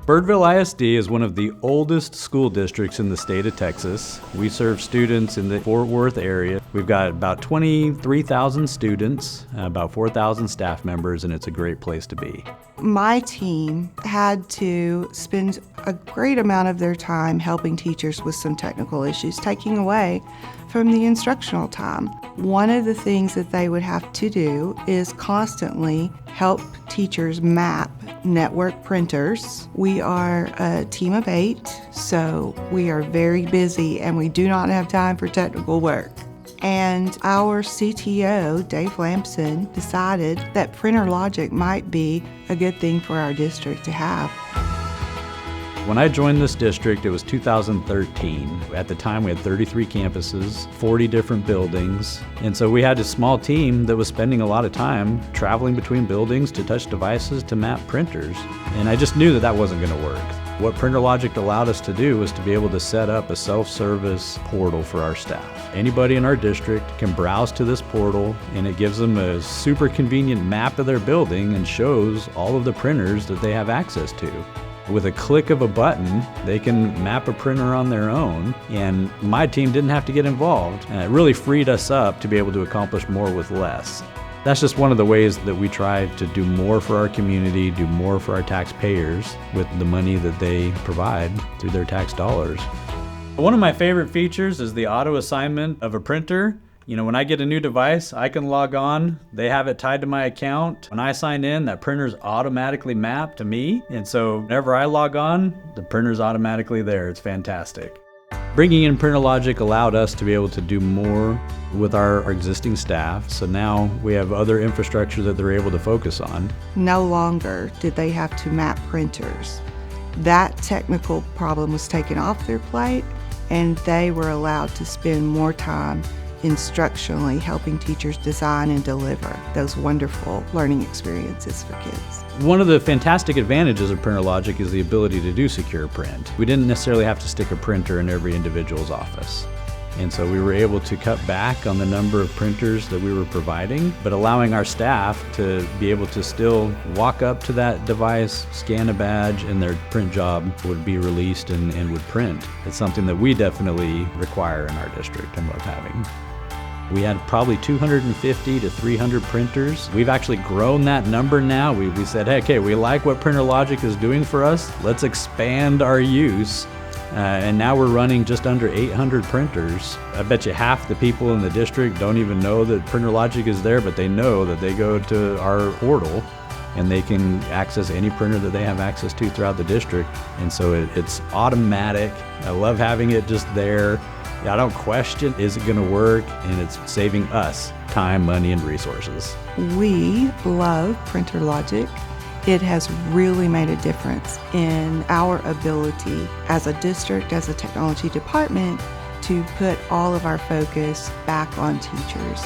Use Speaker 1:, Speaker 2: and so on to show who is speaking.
Speaker 1: Birdville ISD is one of the oldest school districts in the state of Texas. We serve students in the Fort Worth area. We've got about 23,000 students, about 4,000 staff members, and it's a great place to be.
Speaker 2: My team had to spend a great amount of their time helping teachers with some technical issues, taking away from the instructional time. One of the things that they would have to do is constantly help teachers map network printers. We are a team of 8, so we are very busy and we do not have time for technical work. And our CTO, Dave Lampson, decided that PrinterLogic might be a good thing for our district to have.
Speaker 1: When I joined this district, it was 2013. At the time, we had 33 campuses, 40 different buildings. And so we had a small team that was spending a lot of time traveling between buildings to touch devices to map printers. And I just knew that that wasn't going to work. What PrinterLogic allowed us to do was to be able to set up a self-service portal for our staff. Anybody in our district can browse to this portal, and it gives them a super convenient map of their building and shows all of the printers that they have access to. With a click of a button, they can map a printer on their own, and my team didn't have to get involved. And it really freed us up to be able to accomplish more with less. That's just one of the ways that we try to do more for our community, do more for our taxpayers with the money that they provide through their tax dollars. One of my favorite features is the auto assignment of a printer. You know, when I get a new device, I can log on, they have it tied to my account. When I sign in, that printer's automatically mapped to me. And so whenever I log on, the printer's automatically there. It's fantastic. Bringing in PrinterLogic allowed us to be able to do more with our existing staff. So now we have other infrastructure that they're able to focus on.
Speaker 2: No longer did they have to map printers. That technical problem was taken off their plate, and they were allowed to spend more time instructionally helping teachers design and deliver those wonderful learning experiences for kids.
Speaker 1: One of the fantastic advantages of PrinterLogic is the ability to do secure print. We didn't necessarily have to stick a printer in every individual's office. And so we were able to cut back on the number of printers that we were providing, but allowing our staff to be able to still walk up to that device, scan a badge, and their print job would be released and would print. It's something that we definitely require in our district and love having. We had probably 250 to 300 printers. We've actually grown that number now. We said, hey, okay, we like what PrinterLogic is doing for us. Let's expand our use. And now we're running just under 800 printers. I bet you half the people in the district don't even know that PrinterLogic is there, but they know that they go to our portal and they can access any printer that they have access to throughout the district. And so it's automatic. I love having it just there. I don't question, is it gonna work? And it's saving us time, money, and resources.
Speaker 2: We love PrinterLogic. It has really made a difference in our ability as a district, as a technology department, to put all of our focus back on teachers.